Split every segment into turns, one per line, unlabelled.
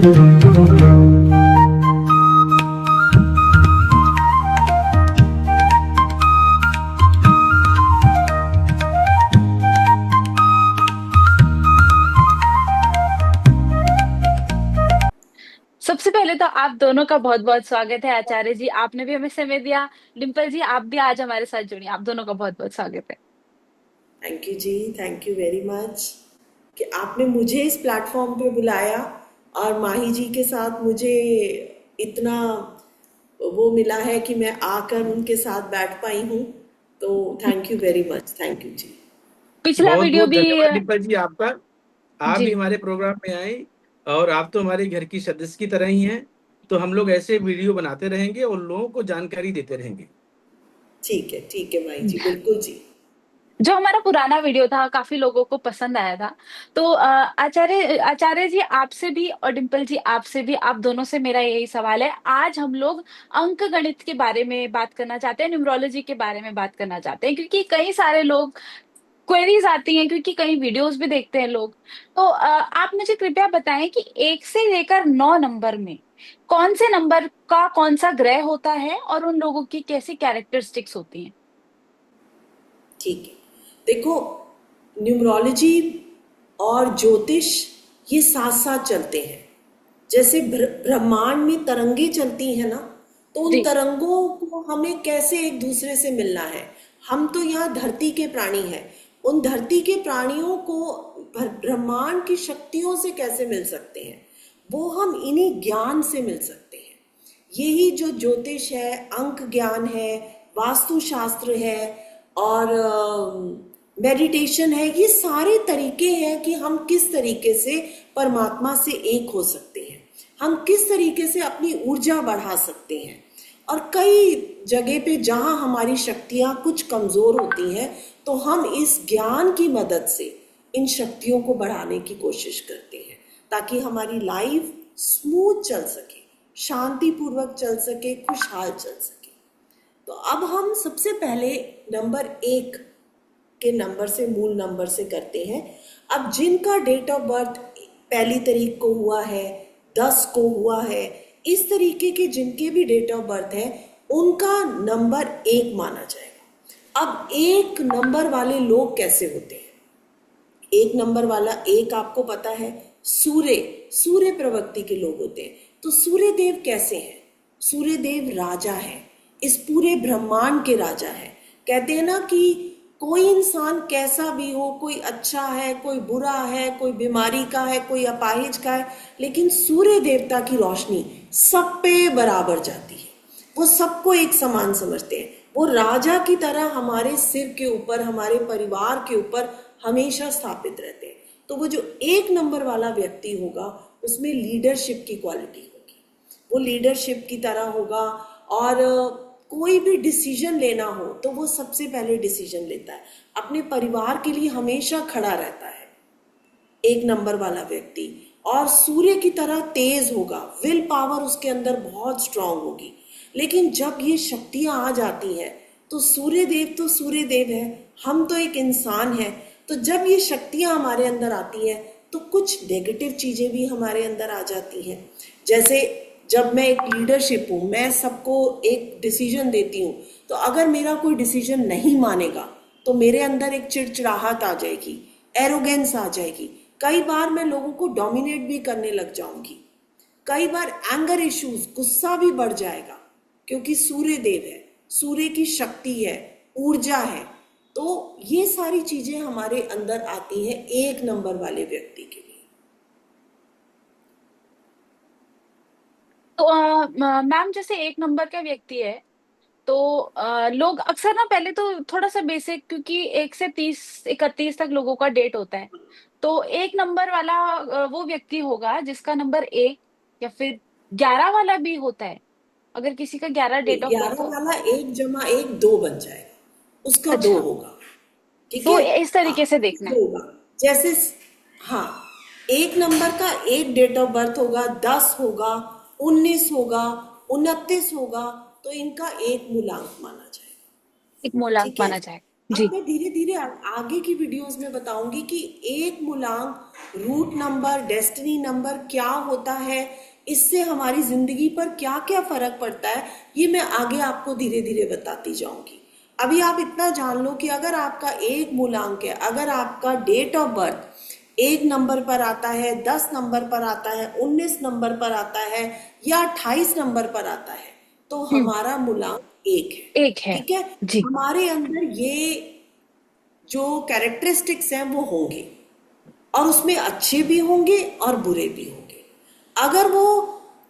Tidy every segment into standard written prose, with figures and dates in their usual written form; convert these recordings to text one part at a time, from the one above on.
सबसे पहले तो आप दोनों का बहुत बहुत स्वागत है। आचार्य जी, आपने भी हमें समय दिया। डिम्पल जी, आप भी आज हमारे साथ जुड़ी। आप दोनों का बहुत बहुत स्वागत है।
थैंक यू जी, थैंक यू वेरी मच कि आपने मुझे इस प्लेटफॉर्म पे बुलाया और माही जी के साथ मुझे इतना वो मिला है कि मैं आकर उनके साथ बैठ पाई हूँ। तो thank you very much, thank you जी।
पिछला
बहुत
वीडियो
बहुत
भी।
धन्यवाद डिम्पल जी आपका। आप भी
जी।
हमारे प्रोग्राम में आए और आप तो हमारे घर की सदस्य की तरह ही हैं। तो हम लोग ऐसे वीडियो बनाते रहेंगे और लोगों को जानकारी देते रहेंगे।
ठीक है माही जी, बिल्कुल जी।
जो हमारा पुराना वीडियो था काफी लोगों को पसंद आया था। तो आचार्य आचार्य जी, आपसे भी और डिम्पल जी आपसे भी, आप दोनों से मेरा यही सवाल है। आज हम लोग अंक गणित के बारे में बात करना चाहते हैं, न्यूमरोलॉजी के बारे में बात करना चाहते हैं, क्योंकि कई सारे लोग क्वेरीज आती हैं, क्योंकि कई वीडियोस भी देखते हैं लोग। तो आप मुझे कृपया बताएं कि 1 से लेकर 9 नंबर में कौन से नंबर का कौन सा ग्रह होता है और उन लोगों की कैसी कैरेक्टरिस्टिक्स होती हैं।
ठीक है, देखो, न्यूमरोलॉजी और ज्योतिष ये साथ साथ चलते हैं। जैसे ब्रह्मांड में तरंगे चलती हैं ना, तो उन
जी।
तरंगों को हमें कैसे एक दूसरे से मिलना है। हम तो यहाँ धरती के प्राणी हैं, उन धरती के प्राणियों को ब्रह्मांड की शक्तियों से कैसे मिल सकते हैं, वो हम इन्हीं ज्ञान से मिल सकते हैं। यही जो ज्योतिष है, अंक ज्ञान है, वास्तुशास्त्र है और मेडिटेशन है, ये सारे तरीके हैं कि हम किस तरीके से परमात्मा से एक हो सकते हैं, हम किस तरीके से अपनी ऊर्जा बढ़ा सकते हैं। और कई जगह पे जहाँ हमारी शक्तियाँ कुछ कमज़ोर होती हैं, तो हम इस ज्ञान की मदद से इन शक्तियों को बढ़ाने की कोशिश करते हैं, ताकि हमारी लाइफ स्मूथ चल सके, शांतिपूर्वक चल सके, खुशहाल चल सके। तो अब हम सबसे पहले नंबर 1 के नंबर से, मूल नंबर से करते हैं। अब जिनका डेट ऑफ बर्थ 1 तारीख को हुआ है, 10 को हुआ है, इस तरीके के जिनके भी डेट ऑफ बर्थ है, उनका नंबर 1 माना जाएगा। अब 1 नंबर वाले लोग कैसे होते हैं? 1 नंबर वाला, एक आपको पता है, सूर्य सूर्य प्रवृत्ति के लोग होते हैं। तो सूर्य देव कैसे हैं? सूर्य देव राजा है, इस पूरे ब्रह्मांड के राजा है। कहते हैं ना कि कोई इंसान कैसा भी हो, कोई अच्छा है, कोई बुरा है, कोई बीमारी का है, कोई अपाहिज का है, लेकिन सूर्य देवता की रोशनी सब पे बराबर जाती है। वो सबको एक समान समझते हैं। वो राजा की तरह हमारे सिर के ऊपर, हमारे परिवार के ऊपर हमेशा स्थापित रहते हैं। तो वो जो 1 नंबर वाला व्यक्ति होगा, उसमें लीडरशिप की क्वालिटी होगी, वो लीडरशिप की तरह होगा। और कोई भी डिसीजन लेना हो तो वो सबसे पहले डिसीजन लेता है, अपने परिवार के लिए हमेशा खड़ा रहता है 1 नंबर वाला व्यक्ति। और सूर्य की तरह तेज होगा, विल पावर उसके अंदर बहुत स्ट्रांग होगी। लेकिन जब ये शक्तियां आ जाती हैं, तो सूर्य देव है, हम तो एक इंसान हैं। तो जब ये शक्तियां हमारे अंदर आती हैं, तो कुछ नेगेटिव चीजें भी हमारे अंदर आ जाती हैं। जैसे जब मैं एक लीडरशिप हूँ, मैं सबको एक डिसीजन देती हूँ, तो अगर मेरा कोई डिसीजन नहीं मानेगा, तो मेरे अंदर एक चिड़चिड़ाहट आ जाएगी, एरोगेंस आ जाएगी। कई बार मैं लोगों को डोमिनेट भी करने लग जाऊंगी। कई बार एंगर इश्यूज, गुस्सा भी बढ़ जाएगा, क्योंकि सूर्य देव है, सूर्य की शक्ति है, ऊर्जा है। तो ये सारी चीजें हमारे अंदर आती हैं 1 नंबर वाले व्यक्ति के लिए।
तो मैम, जैसे 1 नंबर का व्यक्ति है, तो लोग अक्सर ना, पहले तो थोड़ा सा बेसिक, क्योंकि 1 से 30 31 तक लोगों का डेट होता है। तो 1 नंबर वाला वो व्यक्ति होगा जिसका नंबर 1, या फिर 11 वाला भी होता है, अगर किसी का 11 डेट ऑफ बर्थ
11
हो।
वाला 1 + 1 = 2 बन जाएगा, उसका 2
अच्छा।
होगा। ठीक
तो
है,
इस तरीके
हाँ,
से देखना है।
होगा। जैसे, हाँ, 1 नंबर का एक डेट ऑफ बर्थ होगा, 10 होगा, 19 होगा, 29 होगा, तो इनका एक मूलांक माना जाएगा।
एक मूलांक
ठीक है,
माना जाएगा।
अब
जी।
मैं धीरे धीरे आगे की वीडियोस में बताऊंगी कि एक मूलांक, रूट नंबर, डेस्टिनी नंबर क्या होता है, इससे हमारी जिंदगी पर क्या क्या फर्क पड़ता है, ये मैं आगे आपको धीरे धीरे बताती जाऊंगी। अभी आप इतना जान लो कि अगर आपका एक मूलांक है, अगर आपका डेट ऑफ बर्थ एक नंबर पर आता है, 10 नंबर पर आता है, 19 नंबर पर आता है, या 28 नंबर पर आता है, तो
हम्म।
हमारा मूलांक एक है।
एक है।
ठीक है।
जी।
हमारे अंदर ये जो कैरेक्टरिस्टिक्स हैं वो होंगे, और उसमें अच्छे भी होंगे और बुरे भी होंगे। अगर वो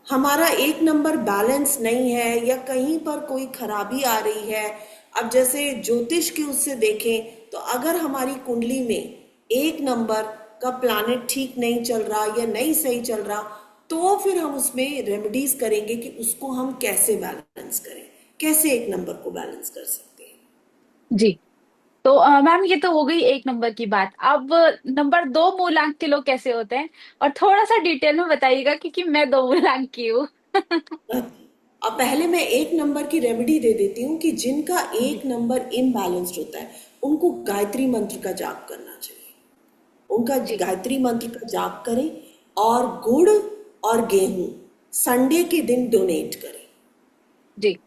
हमारा एक नंबर बैलेंस नहीं है या कहीं पर कोई खराबी आ रही है, अब जैसे ज्योतिष के उससे देखें तो अगर हमारी कुंडली में एक नंबर का प्लैनेट ठीक नहीं चल रहा या नहीं सही चल रहा, तो फिर हम उसमें रेमेडीज करेंगे कि उसको हम कैसे बैलेंस करें, कैसे एक नंबर को बैलेंस कर सकते हैं।
जी। तो मैम ये तो हो गई एक नंबर की बात। अब नंबर दो मूलांक के लोग कैसे होते हैं, और थोड़ा सा डिटेल में बताइएगा क्योंकि मैं दो मूलांक की हूँ।
अब पहले मैं एक नंबर की रेमेडी दे देती हूँ कि जिनका
जी।
एक नंबर इम्बैलेंस्ड होता है, उनको गायत्री मंत्र का जाप करना चाहिए। उनका
जी।
गायत्री मंत्र का जाप करें, और गुड़ और गेहूं संडे के दिन डोनेट करें।
जी।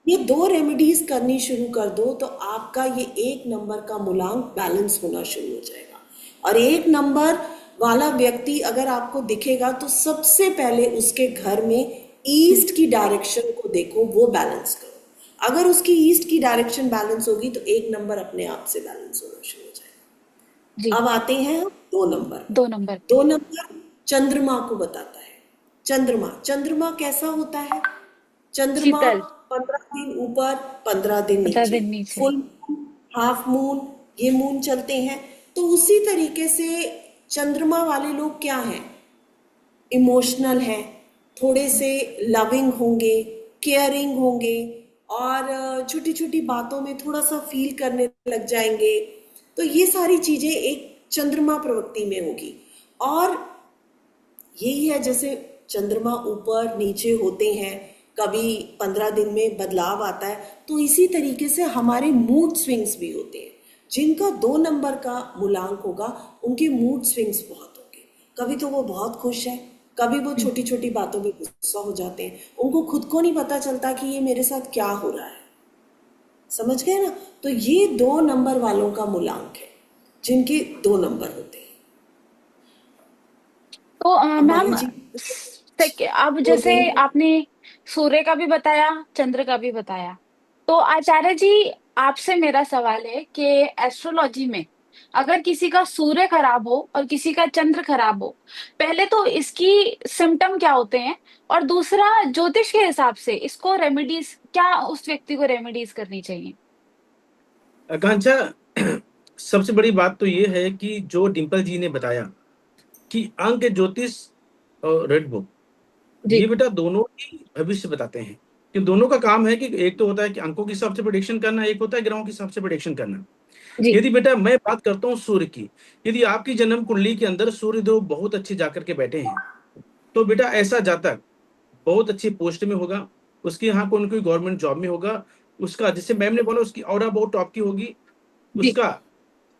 ये दो रेमेडीज करनी शुरू कर दो तो आपका ये एक नंबर का मूलांक बैलेंस होना शुरू हो जाएगा। और एक नंबर वाला व्यक्ति अगर आपको दिखेगा तो सबसे पहले उसके घर में
हम्म।
ईस्ट की डायरेक्शन को देखो, वो बैलेंस करो। अगर उसकी ईस्ट की डायरेक्शन बैलेंस होगी तो एक नंबर अपने आप से बैलेंस होना शुरू हो जाएगा।
जी।
अब आते हैं हम दो नंबर
दो
पर।
नंबर पे।
दो नंबर चंद्रमा को बताता है। चंद्रमा, चंद्रमा कैसा होता है? चंद्रमा
शीतल।
15 दिन ऊपर, 15 दिन
बता
नीचे,
दिन नीचे।
फुल मून, हाफ मून, ये मून चलते हैं। तो उसी तरीके से चंद्रमा वाले लोग क्या हैं? इमोशनल हैं, थोड़े से लविंग होंगे, केयरिंग होंगे, और छोटी छोटी बातों में थोड़ा सा फील करने लग जाएंगे। तो ये सारी चीजें एक चंद्रमा प्रवृत्ति में होगी। और यही है, जैसे चंद्रमा ऊपर नीचे होते हैं, कभी 15 दिन में बदलाव आता है, तो इसी तरीके से हमारे मूड स्विंग्स भी होते हैं। जिनका 2 नंबर का मूलांक होगा उनके मूड स्विंग्स बहुत होंगे। कभी तो वो बहुत खुश है, कभी वो
हम्म।
छोटी छोटी बातों में गुस्सा हो जाते हैं, उनको खुद को नहीं पता चलता कि ये मेरे साथ क्या हो रहा है। समझ गए ना? तो ये 2 नंबर वालों का मूलांक है, जिनके 2 नंबर होते हैं।
तो
अब
मैम,
मान जी,
अब जैसे
बोलते हैं।
आपने सूर्य का भी बताया, चंद्र का भी बताया, तो आचार्य जी आपसे मेरा सवाल है कि एस्ट्रोलॉजी में अगर किसी का सूर्य खराब हो और किसी का चंद्र खराब हो, पहले तो इसकी सिम्टम क्या होते हैं, और दूसरा ज्योतिष के हिसाब से इसको रेमेडीज क्या, उस व्यक्ति को रेमेडीज करनी चाहिए।
आकांक्षा, सबसे बड़ी बात तो ये है कि जो डिम्पल जी ने बताया कि अंक ज्योतिष और रेड बुक, ये
जी।
बेटा दोनों ही भविष्य बताते हैं। कि दोनों का काम है कि एक तो होता है कि अंकों के हिसाब से प्रेडिक्शन करना, एक होता है ग्रहों के हिसाब से प्रेडिक्शन करना।
जी।
यदि बेटा मैं बात करता हूँ सूर्य की, यदि आपकी जन्म कुंडली के अंदर सूर्य देव बहुत अच्छे जाकर के बैठे हैं, तो बेटा ऐसा जातक बहुत अच्छी पोस्ट में होगा, उसके यहाँ कोई कोई गवर्नमेंट जॉब में होगा, उसका जैसे मैम ने बोला उसकी ऑरा बहुत टॉप की होगी,
जी।
उसका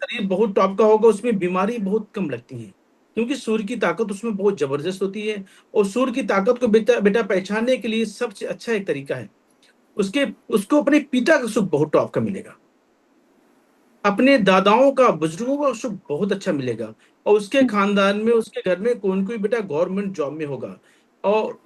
शरीर बहुत टॉप का होगा, उसमें बीमारी बहुत कम लगती है, क्योंकि सूर्य की ताकत उसमें बहुत जबरदस्त होती है। और सूर्य की ताकत को बेटा बेटा पहचानने के लिए सबसे अच्छा एक तरीका है, उसके उसको अपने पिता का सुख बहुत टॉप का मिलेगा, अपने दादाओं का बुजुर्गों का सुख बहुत अच्छा मिलेगा, और उसके खानदान में उसके घर में कोई कोई बेटा गवर्नमेंट जॉब में होगा, और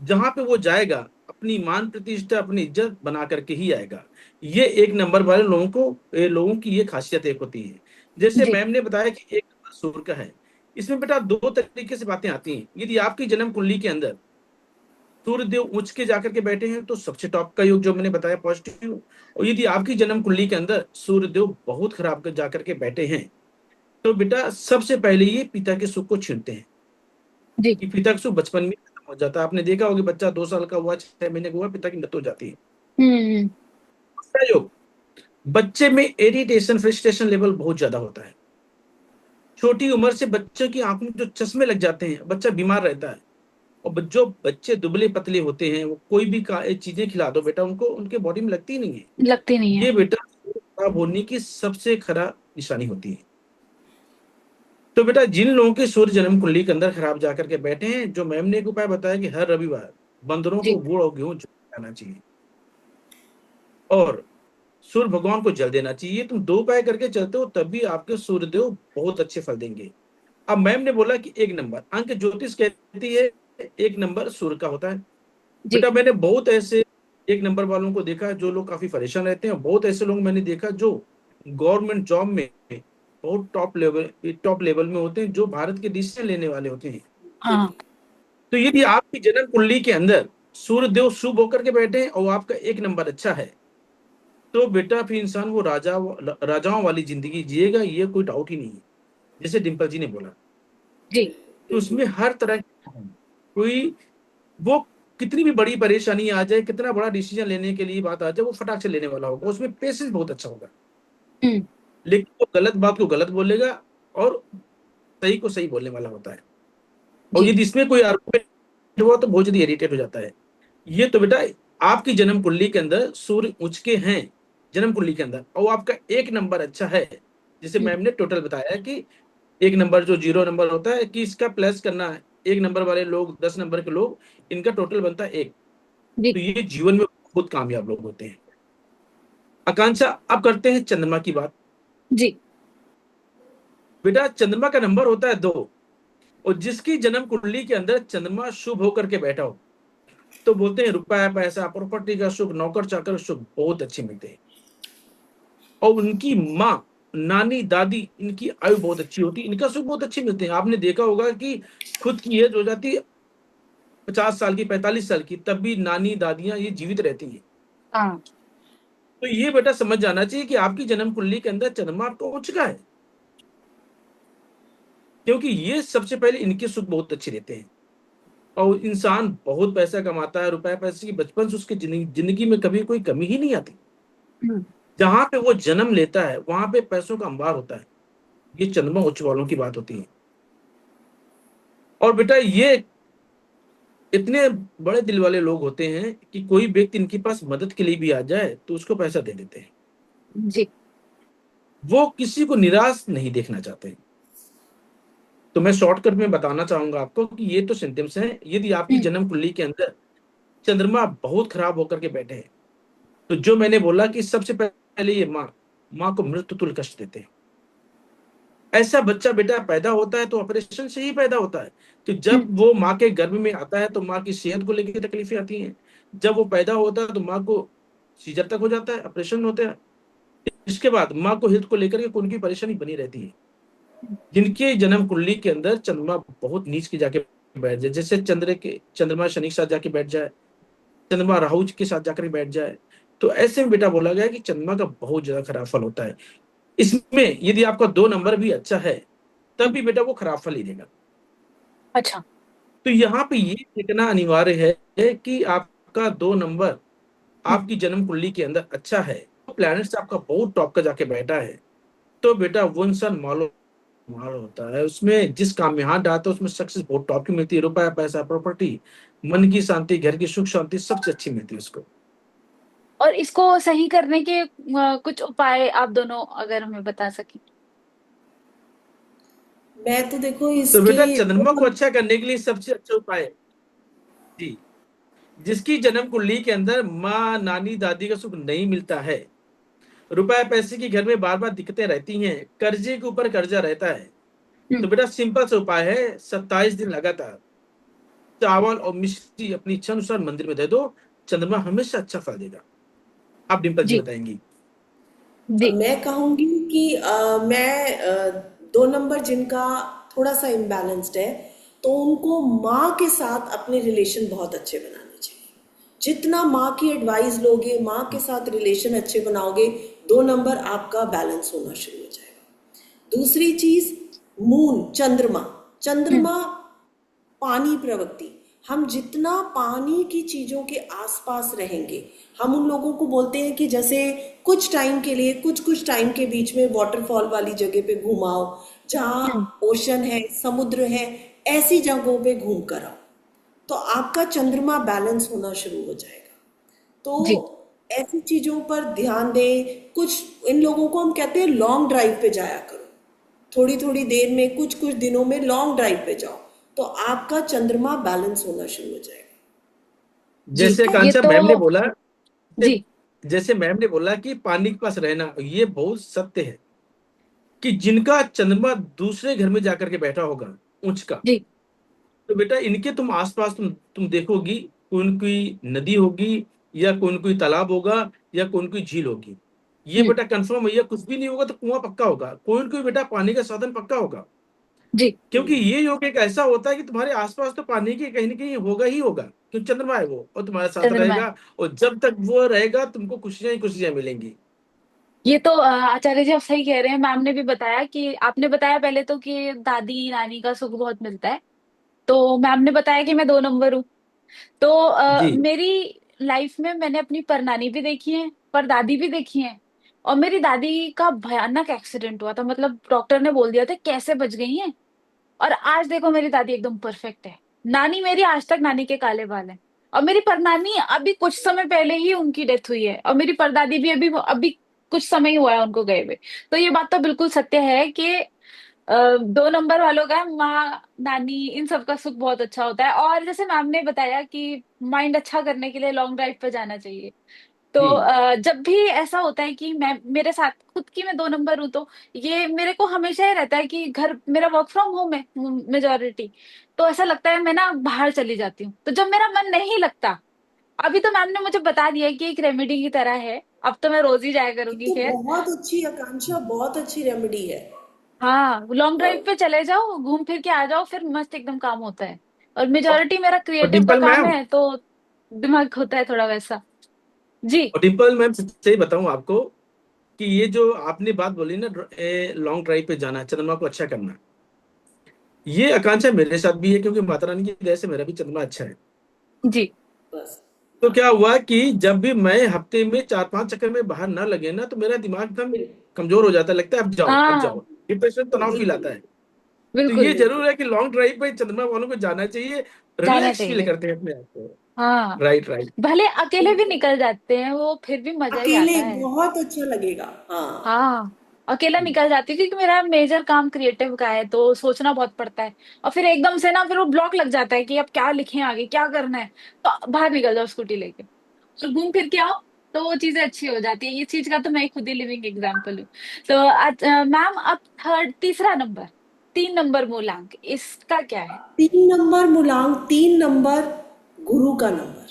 जहां पे वो जाएगा अपनी मान प्रतिष्ठा अपनी इज्जत बना करके ही आएगा। ये एक नंबर वाले लोगों की ये खासियत एक होती है। जैसे
जी।
मैम ने बताया कि एक नंबर सूर्य का है, इसमें बेटा दो तरीके से बातें आती हैं। यदि आपकी जन्म कुंडली के अंदर सूर्य देव उच्च के जाकर के बैठे हैं तो सबसे टॉप का योग जो मैंने बताया पॉजिटिव। और यदि आपकी जन्म कुंडली के अंदर सूर्य देव बहुत खराब कर जाकर के बैठे हैं, तो बेटा सबसे पहले ये पिता के सुख को छीनते हैं,
जी।
कि पिता का सुख बचपन में खत्म हो जाता है। आपने देखा होगा बच्चा 2 साल का हुआ, 6 महीने का हुआ, पिता की मृत्यु हो जाती है।
हम्म।
दूसरा योग, बच्चे में इरिटेशन फ्रस्ट्रेशन लेवल बहुत ज्यादा होता है। छोटी उम्र से बच्चों की आंखों में जो चश्मे लग जाते हैं, बच्चा बीमार रहता है। और जो बच्चे दुबले पतले होते हैं, वो कोई भी चीजें खिला दो बेटा उनको, उनके बॉडी में लगती नहीं है।
लगती नहीं है।
ये बेटा खराब होने की सबसे खराब निशानी होती है। तो बेटा जिन लोगों के सूर्य जन्म कुंडली के अंदर खराब जाकर के बैठे हैं, जो मैम ने एक उपाय बताया कि हर रविवार बंदरों को
जी।
गुड़ और गेहूं खिलाना चाहिए और सूर्य भगवान को जल देना चाहिए। तुम दो उपाय करके चलते हो तब भी आपके सूर्यदेव बहुत अच्छे फल देंगे। अब मैम ने बोला कि एक नंबर अंक ज्योतिष कहती है एक नंबर सूर्य का होता है।
जी।
बेटा मैंने बहुत ऐसे एक नंबर वालों को देखा जो लोग काफी परेशान रहते हैं, बहुत ऐसे लोग मैंने देखा जो गवर्नमेंट जॉब में बहुत टॉप लेवल में होते हैं, जो भारत के डिसीजन लेने वाले होते हैं।
हाँ।
तो यदि आपकी जन्म कुंडली के अंदर सूर्य देव शुभ होकर के बैठे हैं और आपका एक नंबर अच्छा है, तो बेटा फिर इंसान वो राजाओं वाली जिंदगी जिएगा, ये कोई डाउट ही नहीं है। जैसे डिम्पल जी ने बोला,
जी।
तो उसमें हर तरह कोई वो कितनी भी बड़ी परेशानी आ जाए, कितना बड़ा डिसीजन लेने के लिए बात आ जाए, वो फटाक से लेने वाला होगा, उसमें पेशेंस बहुत अच्छा होगा।
हम्म।
लेकिन वो गलत बात को गलत बोलेगा और सही को सही बोलने वाला होता है। और
जी।
यदि इसमें कोई आर्गुमेंट हुआ तो बहुत जल्दी इरिटेट हो जाता है। ये तो बेटा आपकी जन्म कुंडली के अंदर सूर्य उच्च के हैं जन्म कुंडली के अंदर और आपका एक नंबर अच्छा है, जिसे
हम्म।
मैम ने टोटल बताया कि एक नंबर जो जीरो नंबर होता है कि इसका प्लस करना है, एक नंबर वाले लोग 10 नंबर के लोग इनका टोटल बनता है एक।
जी।
तो ये जीवन में बहुत कामयाब लोग होते हैं। आकांक्षा अब करते हैं चंद्रमा की बात।
जी।
बेटा चंद्रमा का नंबर होता है 2 और जिसकी जन्म कुंडली के अंदर चंद्रमा शुभ होकर के बैठा हो तो बोलते हैं रुपया पैसा प्रॉपर्टी का शुभ नौकर चाकर शुभ बहुत अच्छे मिलते हैं। और उनकी माँ नानी दादी इनकी आयु बहुत अच्छी होती है, इनका सुख बहुत अच्छे मिलते हैं। आपने देखा होगा कि खुद की एज हो जाती है 50 साल की 45 साल की, तब भी नानी दादियां ये जीवित रहती हैं।
हाँ।
तो ये बेटा समझ जाना चाहिए कि आपकी जन्म कुंडली के अंदर चंद्रमा आपको उच्च का है, क्योंकि ये सबसे पहले इनके सुख बहुत अच्छे रहते हैं। और इंसान बहुत पैसा कमाता है, रुपया पैसे की बचपन से उसकी जिंदगी में कभी कोई कमी ही नहीं आती।
हम्म।
जहां पे वो जन्म लेता है वहां पे पैसों का अंबार होता है। ये चंद्रमा उच्च वालों की बात होती है। और बेटा ये इतने बड़े दिल वाले लोग होते हैं कि कोई व्यक्ति इनके पास मदद के लिए भी आ जाए तो उसको पैसा दे देते हैं।
जी।
वो किसी को निराश नहीं देखना चाहते। तो मैं शॉर्टकट में बताना चाहूंगा आपको कि ये तो सिम्टम्स हैं। यदि आपकी
हम्म।
जन्म कुंडली के अंदर चंद्रमा बहुत खराब होकर के बैठे हैं, तो जो मैंने बोला कि सबसे पहले ये माँ को मृत्यु तुल्य कष्ट देते हैं। ऐसा बच्चा बेटा पैदा होता है तो ऑपरेशन से ही पैदा होता है। तो जब
हम्म।
वो माँ के गर्भ में आता है तो माँ की सेहत को लेकर तकलीफें आती हैं। जब वो पैदा होता है तो माँ को सीजर तक हो जाता है, ऑपरेशन होता है। इसके बाद माँ को हेल्थ को लेकर के उनकी परेशानी बनी रहती है। जिनके जन्म कुंडली के अंदर चंद्रमा बहुत नीच के जाके बैठ जाए, जैसे चंद्रमा शनि के साथ जाके बैठ जाए, चंद्रमा राहु के साथ जाकर बैठ जाए, तो ऐसे में बेटा बोला गया है कि चंद्रमा का बहुत ज्यादा खराब फल होता है। इसमें यदि आपका 2 नंबर भी अच्छा है तब
हम्म।
भी बेटा वो खराब फल ही देगा।
अच्छा।
तो यहाँ पे ये देखना अनिवार्य है कि आपका 2 नंबर
हम्म।
आपकी जन्म कुंडली के अंदर अच्छा है, तो प्लैनेट्स आपका बहुत टॉप का जाके बैठा है, तो बेटा वो इंसान मालो माल होता है। उसमें जिस काम में हाथ डालता है उसमें सक्सेस बहुत टॉप की मिलती है, रुपया पैसा प्रॉपर्टी मन की शांति घर की सुख शांति सबसे अच्छी मिलती है उसको।
और इसको सही करने के कुछ उपाय आप दोनों अगर हमें बता सकें।
मैं तो देखो
तो
इसके
बेटा चंद्रमा को अच्छा करने के लिए सबसे अच्छा उपाय है जी, जिसकी जन्म कुंडली के अंदर माँ नानी दादी का सुख नहीं मिलता है, रुपए पैसे की घर में बार बार दिक्कतें रहती हैं, कर्जे के ऊपर कर्जा रहता है,
हम्म।
तो बेटा सिंपल सा उपाय है 27 दिन लगातार चावल और मिश्री अपनी इच्छा अनुसार मंदिर में दे दो, चंद्रमा हमेशा अच्छा फल देगा। आप डिम्पल जी
जी।
बताएंगी।
जी।
मैं कहूँगी कि मैं 2 नंबर जिनका थोड़ा सा इम्बैलेंस्ड है, तो उनको माँ के साथ अपने रिलेशन बहुत अच्छे बनाने चाहिए। जितना माँ की एडवाइस लोगे, माँ के साथ रिलेशन अच्छे बनाओगे, 2 नंबर आपका बैलेंस होना शुरू हो जाएगा। दूसरी चीज, मून, चंद्रमा।
हम्म।
चंद्रमा पानी प्रवृत्ति। हम जितना पानी की चीजों के आसपास रहेंगे, हम उन लोगों को बोलते हैं कि जैसे कुछ टाइम के लिए, कुछ कुछ टाइम के बीच में वाटरफॉल वाली जगह पे घुमाओ, जहाँ
हम्म।
ओशन है, समुद्र है, ऐसी जगहों पे घूम कर आओ, तो आपका चंद्रमा बैलेंस होना शुरू हो जाएगा। तो
जी।
ऐसी चीजों पर ध्यान दें। कुछ इन लोगों को हम कहते हैं लॉन्ग ड्राइव पे जाया करो, थोड़ी थोड़ी देर में, कुछ कुछ दिनों में लॉन्ग ड्राइव पे जाओ, तो आपका चंद्रमा बैलेंस होना शुरू हो जाएगा। जी।
जैसे
ये
आकांक्षा
तो
मैम ने बोला,
जी
जैसे मैम ने बोला कि पानी के पास रहना, ये बहुत सत्य है कि जिनका चंद्रमा दूसरे घर में जाकर के बैठा होगा, उच्च का,
जी
तो बेटा इनके तुम आसपास तुम देखोगी, कोई न कोई नदी होगी, या कोई न कोई तालाब होगा, या कोई न कोई झील होगी। ये
हम्म
बेटा कंफर्म है, या कुछ भी नहीं होगा तो कुआं पक्का होगा, कोई न कोई बेटा पानी का साधन पक्का होगा।
जी
क्योंकि ये योग एक ऐसा होता है कि तुम्हारे आसपास तो पानी की कहीं ना कहीं होगा ही होगा, क्योंकि चंद्रमा है वो और तुम्हारे साथ
चंद्रमा है।
रहेगा, और जब तक वो रहेगा तुमको खुशियां ही खुशियां मिलेंगी।
ये तो आचार्य जी आप सही कह रहे हैं। मैम ने भी बताया कि आपने बताया पहले तो कि दादी नानी का सुख बहुत मिलता है, तो मैम ने बताया कि मैं 2 नंबर हूँ। तो
जी।
मेरी लाइफ में मैंने अपनी परनानी भी देखी है, परदादी भी देखी है। और मेरी दादी का भयानक एक्सीडेंट हुआ था, मतलब डॉक्टर ने बोल दिया था कैसे बच गई हैं। और आज देखो मेरी दादी एकदम परफेक्ट है। नानी मेरी आज तक नानी के काले बाल हैं। और मेरी परनानी अभी कुछ समय पहले ही उनकी डेथ हुई है, और मेरी परदादी भी अभी अभी कुछ समय ही हुआ है उनको गए हुए। तो ये बात तो बिल्कुल सत्य है कि 2 नंबर वालों का माँ नानी इन सब का सुख बहुत अच्छा होता है। और जैसे मैम ने बताया कि माइंड अच्छा करने के लिए लॉन्ग ड्राइव पे जाना चाहिए। तो
जी।
जब भी ऐसा होता है कि मैं मेरे साथ खुद की मैं 2 नंबर हूं, तो ये मेरे को हमेशा ही रहता है कि घर मेरा वर्क फ्रॉम होम है मेजोरिटी। तो ऐसा लगता है मैं ना बाहर चली जाती हूँ, तो जब मेरा मन नहीं लगता, अभी तो मैम ने मुझे बता दिया है कि एक रेमेडी की तरह है, अब तो मैं रोज ही जाया
ये
करूंगी
तो
फिर।
बहुत अच्छी आकांक्षा, बहुत अच्छी रेमेडी है।
हाँ, लॉन्ग
और
ड्राइव पे चले जाओ, घूम फिर के आ जाओ, फिर मस्त एकदम काम होता है। और मेजोरिटी मेरा
और
क्रिएटिव का
डिम्पल
काम
मैम,
है, तो दिमाग होता है थोड़ा वैसा। जी।
सही बताऊं आपको कि ये जो आपने बात बोली ना, लॉन्ग ड्राइव पे जाना, चंद्रमा को अच्छा करना, ये आकांक्षा मेरे साथ भी है, क्योंकि माता रानी की दया से मेरा भी चंद्रमा अच्छा है।
जी।
बस।
तो
हाँ।
क्या हुआ कि जब भी मैं हफ्ते में 4-5 चक्कर में बाहर ना लगे ना, तो मेरा दिमाग एकदम
बिल्कुल।
कमजोर हो जाता है, लगता है अब जाओ अब
हाँ,
जाओ, डिप्रेशन, तनाव फील आता
बिल्कुल।
है। तो
बिल्कुल
ये
बिल्कुल।
जरूर है कि लॉन्ग ड्राइव पे चंद्रमा वालों को जाना चाहिए,
जाना
रिलैक्स फील
चाहिए।
करते हैं अपने आप को।
हाँ,
राइट, राइट।
भले अकेले भी
बिल्कुल।
निकल जाते हैं वो, फिर भी मजा ही
अकेले
आता है।
बहुत अच्छा लगेगा। हाँ।
हाँ, अकेला निकल जाती हूँ क्योंकि मेरा मेजर काम क्रिएटिव का है, तो सोचना बहुत पड़ता है। और फिर एकदम से ना फिर वो ब्लॉक लग जाता है कि अब क्या लिखें, आगे क्या करना है। तो बाहर निकल जाओ स्कूटी लेके और घूम फिर के आओ, तो वो चीजें अच्छी हो जाती है। ये चीज का तो मैं खुद ही लिविंग एग्जांपल हूँ। तो आज मैम, अब तीसरा नंबर, 3 नंबर मूलांक, इसका क्या है?
3 नंबर मूलांक, 3 नंबर गुरु का नंबर,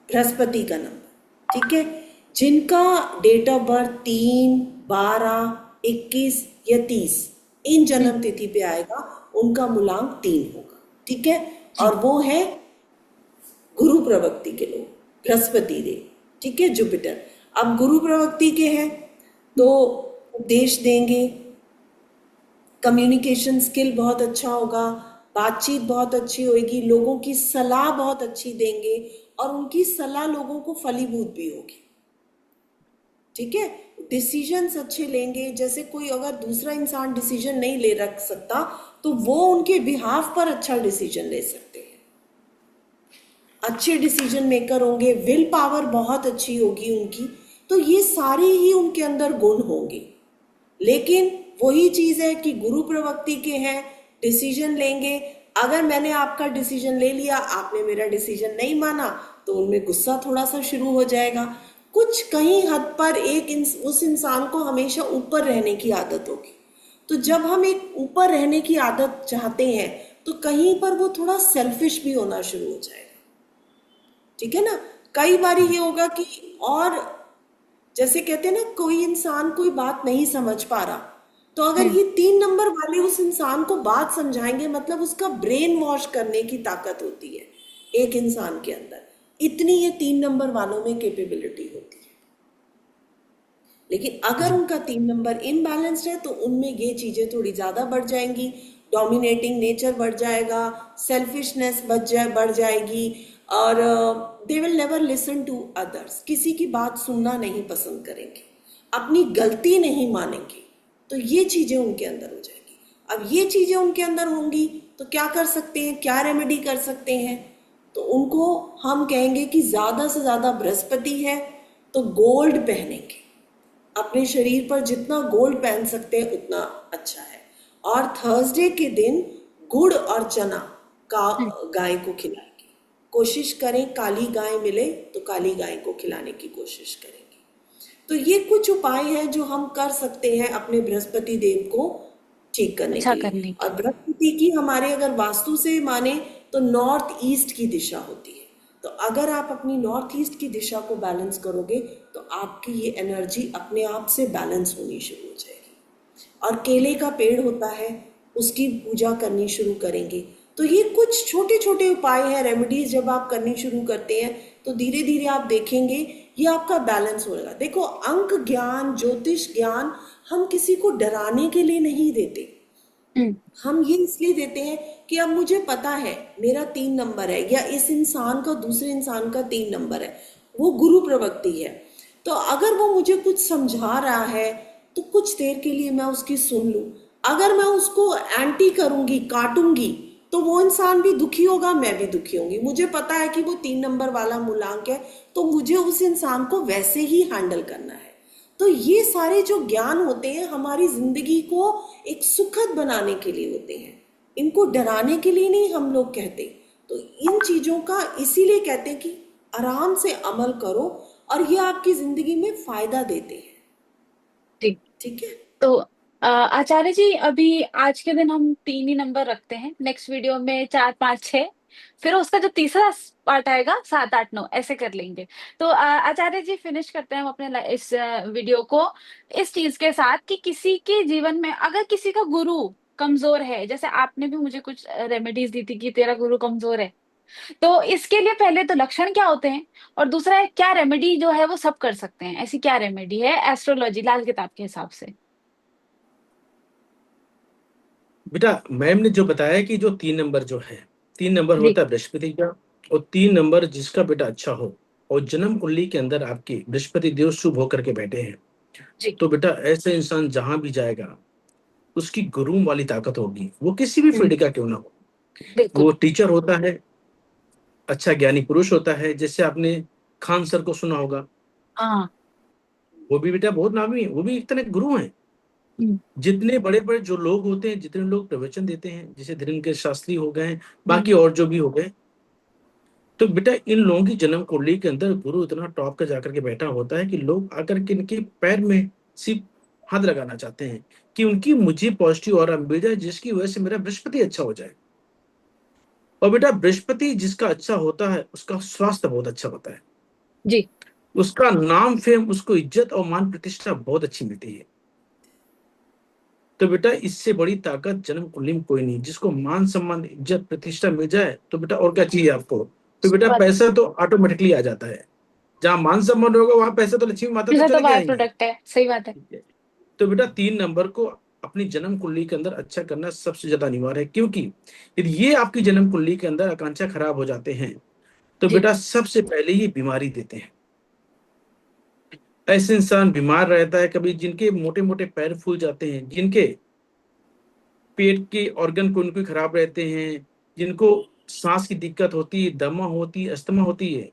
बृहस्पति का नंबर। ठीक है। जिनका डेट ऑफ बर्थ 3, 12, 21 या 30 इन
हम्म।
जन्म तिथि पे आएगा, उनका मूलांक 3 होगा। ठीक है।
जी।
और वो है गुरु प्रवृत्ति के लोग, बृहस्पति देव। ठीक है, जुपिटर। अब गुरु प्रवृत्ति के हैं तो उपदेश देंगे, कम्युनिकेशन स्किल बहुत अच्छा होगा, बातचीत बहुत अच्छी होगी, लोगों की सलाह बहुत अच्छी देंगे, और उनकी सलाह लोगों को फलीभूत भी होगी। ठीक है। डिसीजंस अच्छे लेंगे, जैसे कोई अगर दूसरा इंसान डिसीजन नहीं ले रख सकता, तो वो उनके बिहाफ पर अच्छा डिसीजन ले सकते हैं। अच्छे डिसीजन मेकर होंगे, विल पावर बहुत अच्छी होगी उनकी। तो ये सारे ही उनके अंदर गुण होंगे। लेकिन वही चीज है कि गुरु प्रवृत्ति के हैं, डिसीजन लेंगे। अगर मैंने आपका डिसीजन ले लिया, आपने मेरा डिसीजन नहीं माना, तो उनमें गुस्सा थोड़ा सा शुरू हो जाएगा। कुछ कहीं हद पर उस इंसान को हमेशा ऊपर रहने की आदत होगी। तो जब हम एक ऊपर रहने की आदत चाहते हैं, तो कहीं पर वो थोड़ा सेल्फिश भी होना शुरू हो जाएगा। ठीक है ना। कई बार ये होगा कि, और जैसे कहते हैं ना, कोई इंसान कोई बात नहीं समझ पा रहा, तो अगर
हम्म।
ये 3 नंबर वाले उस इंसान को बात समझाएंगे, मतलब उसका ब्रेन वॉश करने की ताकत होती है एक इंसान के अंदर। इतनी ये 3 नंबर वालों में कैपेबिलिटी होती है। लेकिन अगर
जी।
उनका 3 नंबर इनबैलेंस्ड है, तो उनमें ये चीजें थोड़ी ज्यादा बढ़ जाएंगी। डोमिनेटिंग नेचर बढ़ जाएगा, सेल्फिशनेस बढ़ जाएगी, और they will never listen to others, किसी की बात सुनना नहीं पसंद करेंगे, अपनी गलती नहीं मानेंगे। तो ये चीजें उनके अंदर हो जाएगी। अब ये चीजें उनके अंदर होंगी, तो क्या कर सकते हैं, क्या रेमेडी कर सकते हैं? तो उनको हम कहेंगे कि ज्यादा से ज्यादा बृहस्पति है, तो गोल्ड पहनेंगे। अपने शरीर पर जितना गोल्ड पहन सकते हैं उतना अच्छा है। और थर्सडे के दिन गुड़ और चना का
हम्म,
गाय को खिलाएंगे। कोशिश करें काली गाय मिले तो काली गाय को खिलाने की कोशिश करेंगे। तो ये कुछ उपाय हैं जो हम कर सकते हैं अपने बृहस्पति देव को ठीक करने
अच्छा
के लिए।
करने
और
की।
बृहस्पति की हमारे अगर वास्तु से माने तो नॉर्थ ईस्ट की दिशा होती है। तो अगर आप अपनी नॉर्थ ईस्ट की दिशा को बैलेंस करोगे तो आपकी ये एनर्जी अपने आप से बैलेंस होनी शुरू हो जाएगी। और केले का पेड़ होता है, उसकी पूजा करनी शुरू करेंगे। तो ये कुछ छोटे छोटे उपाय हैं, रेमेडीज जब आप करनी शुरू करते हैं तो धीरे धीरे आप देखेंगे ये आपका बैलेंस होगा। देखो, अंक ज्ञान, ज्योतिष ज्ञान हम किसी को डराने के लिए नहीं देते।
हम्म।
हम ये इसलिए देते हैं कि अब मुझे पता है मेरा 3 नंबर है, या इस इंसान का दूसरे इंसान का 3 नंबर है, वो गुरु प्रवृत्ति है। तो अगर वो मुझे कुछ समझा रहा है तो कुछ देर के लिए मैं उसकी सुन लूं। अगर मैं उसको एंटी करूंगी, काटूंगी, तो वो इंसान भी दुखी होगा, मैं भी दुखी होंगी। मुझे पता है कि वो 3 नंबर वाला मूलांक है, तो मुझे उस इंसान को वैसे ही हैंडल करना है। तो ये सारे जो ज्ञान होते हैं हमारी जिंदगी को एक सुखद बनाने के लिए होते हैं, इनको डराने के लिए नहीं हम लोग कहते। तो इन चीजों का इसीलिए कहते हैं कि आराम से अमल करो और ये आपकी जिंदगी में फायदा देते हैं।
जी।
ठीक है।
तो आचार्य जी, अभी आज के दिन हम 3 ही नंबर रखते हैं, नेक्स्ट वीडियो में 4, 5, 6, फिर उसका जो तीसरा पार्ट आएगा 7, 8, 9 ऐसे कर लेंगे। तो आचार्य जी, फिनिश करते हैं हम अपने इस वीडियो को इस चीज के साथ कि किसी के जीवन में अगर किसी का गुरु कमजोर है, जैसे आपने भी मुझे कुछ रेमेडीज दी थी कि तेरा गुरु कमजोर है, तो इसके लिए पहले तो लक्षण क्या होते हैं, और दूसरा है क्या रेमेडी जो है वो सब कर सकते हैं, ऐसी क्या रेमेडी है एस्ट्रोलॉजी लाल किताब के हिसाब से।
बेटा, मैम ने जो बताया कि जो 3 नंबर जो है, 3 नंबर
जी।
होता है बृहस्पति का। और 3 नंबर जिसका बेटा अच्छा हो और जन्म कुंडली के अंदर आपके बृहस्पति देव शुभ होकर के बैठे हैं,
जी।
तो बेटा ऐसे इंसान जहां भी जाएगा उसकी गुरूर वाली ताकत होगी, वो किसी भी
हम्म।
फील्ड का क्यों ना हो।
बिल्कुल।
वो टीचर होता है, अच्छा ज्ञानी पुरुष होता है, जैसे आपने खान सर को सुना होगा।
हाँ।
वो भी बेटा बहुत नामी है, वो भी एक तरह के गुरु हैं।
हम्म।
जितने बड़े बड़े जो लोग होते हैं, जितने लोग प्रवचन देते हैं, जैसे धीरेन्द्र शास्त्री हो गए,
हम्म।
बाकी और जो भी हो गए, तो बेटा इन लोगों की जन्म कुंडली के अंदर गुरु इतना टॉप का जाकर के बैठा होता है कि लोग आकर के इनके पैर में सिर्फ हाथ लगाना चाहते हैं कि उनकी मुझे पॉजिटिव और मिल जाए, जिसकी वजह से मेरा बृहस्पति अच्छा हो जाए। और बेटा बृहस्पति जिसका अच्छा होता है उसका स्वास्थ्य बहुत अच्छा होता है,
जी।
उसका नाम फेम, उसको इज्जत और मान प्रतिष्ठा बहुत अच्छी मिलती है। तो बेटा इससे बड़ी ताकत जन्म कुंडली में कोई नहीं। जिसको मान सम्मान इज्जत प्रतिष्ठा मिल जाए तो बेटा और क्या चाहिए आपको। तो बेटा
बात।
पैसा तो ऑटोमेटिकली आ जाता है। जहां मान सम्मान होगा वहां पैसा तो लक्ष्मी माता तो
ऐसा तो
चले के
बाय
आएंगी।
प्रोडक्ट है, सही बात है।
ठीक है। तो बेटा 3 नंबर को अपनी जन्म कुंडली के अंदर अच्छा करना सबसे ज्यादा अनिवार्य है, क्योंकि यदि ये आपकी जन्म कुंडली के अंदर आकांक्षा खराब हो जाते हैं तो
जी।
बेटा सबसे पहले ये बीमारी देते हैं। ऐसे इंसान बीमार रहता है, कभी जिनके मोटे मोटे पैर फूल जाते हैं, जिनके पेट के ऑर्गन को उनके खराब रहते हैं, जिनको सांस की दिक्कत होती है, दमा होती है, अस्थमा होती है,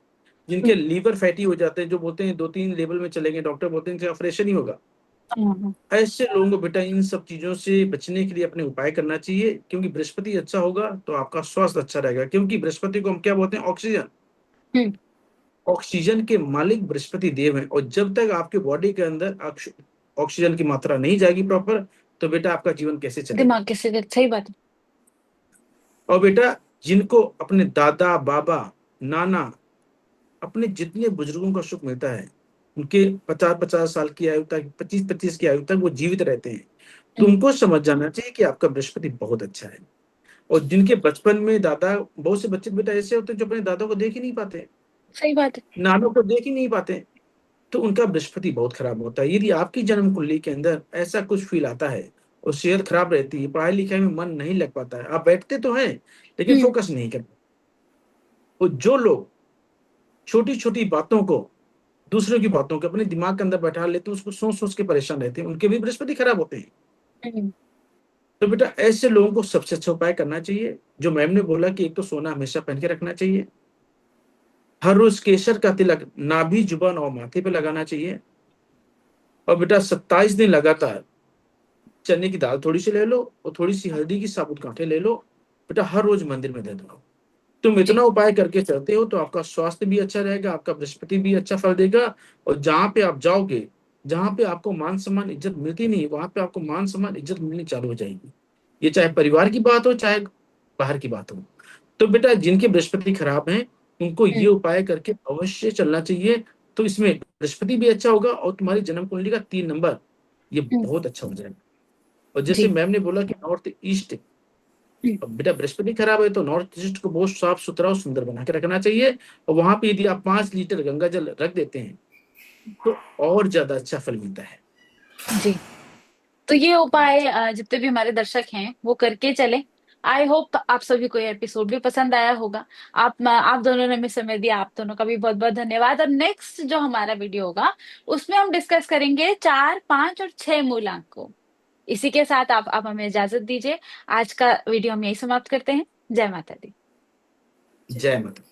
जिनके
हम्म।
लीवर फैटी हो जाते हैं, जो बोलते हैं 2-3 लेवल में चले गए, डॉक्टर बोलते हैं कि ऑपरेशन ही होगा।
हाँ।
ऐसे लोगों को बेटा इन सब चीजों से बचने के लिए अपने उपाय करना चाहिए, क्योंकि बृहस्पति अच्छा होगा तो आपका स्वास्थ्य अच्छा रहेगा। क्योंकि बृहस्पति को हम क्या बोलते हैं, ऑक्सीजन।
हम्म।
ऑक्सीजन के मालिक बृहस्पति देव हैं, और जब तक आपके बॉडी के अंदर ऑक्सीजन की मात्रा नहीं जाएगी प्रॉपर, तो बेटा आपका जीवन कैसे चलेगा।
दिमाग किसी के सही बात है।
और बेटा जिनको अपने दादा बाबा नाना, अपने जितने बुजुर्गों का सुख मिलता है, उनके 50-50 साल की आयु तक, 25-25 की आयु तक वो जीवित रहते हैं, तो
हम्म।
उनको समझ जाना चाहिए कि आपका बृहस्पति बहुत अच्छा है। और जिनके बचपन में दादा, बहुत से बच्चे बेटा ऐसे होते हैं जो अपने दादा को देख ही नहीं पाते,
सही बात है।
नानों को देख ही नहीं पाते, तो उनका बृहस्पति बहुत खराब होता है। यदि आपकी जन्म कुंडली के अंदर ऐसा कुछ फील आता है और सेहत खराब रहती है, पढ़ाई लिखाई में मन नहीं लग पाता है, आप बैठते तो हैं लेकिन
हम्म।
फोकस नहीं करते। और जो लोग छोटी छोटी बातों को, दूसरों की बातों को अपने दिमाग के अंदर बैठा लेते हैं, उसको सोच सोच के परेशान रहते हैं, उनके भी बृहस्पति खराब होते हैं।
हम्म।
तो बेटा ऐसे लोगों को सबसे अच्छा उपाय करना चाहिए, जो मैम ने बोला कि एक तो सोना हमेशा पहन के रखना चाहिए, हर रोज केसर का तिलक नाभि, जुबान और माथे पे लगाना चाहिए। और बेटा 27 दिन लगातार चने की दाल थोड़ी सी ले लो और थोड़ी सी हल्दी की साबुत गांठें ले लो। बेटा हर रोज मंदिर में दे दो। तुम
जी।
इतना उपाय करके चलते हो तो आपका स्वास्थ्य भी अच्छा रहेगा, आपका बृहस्पति भी अच्छा फल देगा। और जहां पे आप जाओगे, जहां पे आपको मान सम्मान इज्जत मिलती नहीं, वहां पे आपको मान सम्मान इज्जत मिलनी चालू हो जाएगी। ये चाहे परिवार की बात हो, चाहे बाहर की बात हो। तो बेटा जिनके बृहस्पति खराब हैं, उनको ये
हम्म।
उपाय करके अवश्य चलना चाहिए। तो इसमें बृहस्पति भी अच्छा होगा और तुम्हारी जन्म कुंडली का 3 नंबर ये
हम्म।
बहुत अच्छा हो जाएगा। और जैसे
जी।
मैम ने बोला कि नॉर्थ ईस्ट,
हम्म।
अब बेटा बृहस्पति खराब है तो नॉर्थ ईस्ट को बहुत साफ सुथरा और सुंदर बना के रखना चाहिए। और वहां पे यदि आप 5 लीटर गंगा जल रख देते हैं तो और ज्यादा अच्छा फल मिलता है।
जी। तो ये उपाय जितने भी हमारे दर्शक हैं वो करके चले। आई होप आप सभी को ये एपिसोड भी पसंद आया होगा। आप दोनों ने हमें समय दिया, आप दोनों का भी बहुत बहुत धन्यवाद। और नेक्स्ट जो हमारा वीडियो होगा उसमें हम डिस्कस करेंगे 4, 5 और 6 मूलांक को। इसी के साथ आप हमें इजाजत दीजिए। आज का वीडियो हम यही समाप्त करते हैं। जय माता दी।
जय माता।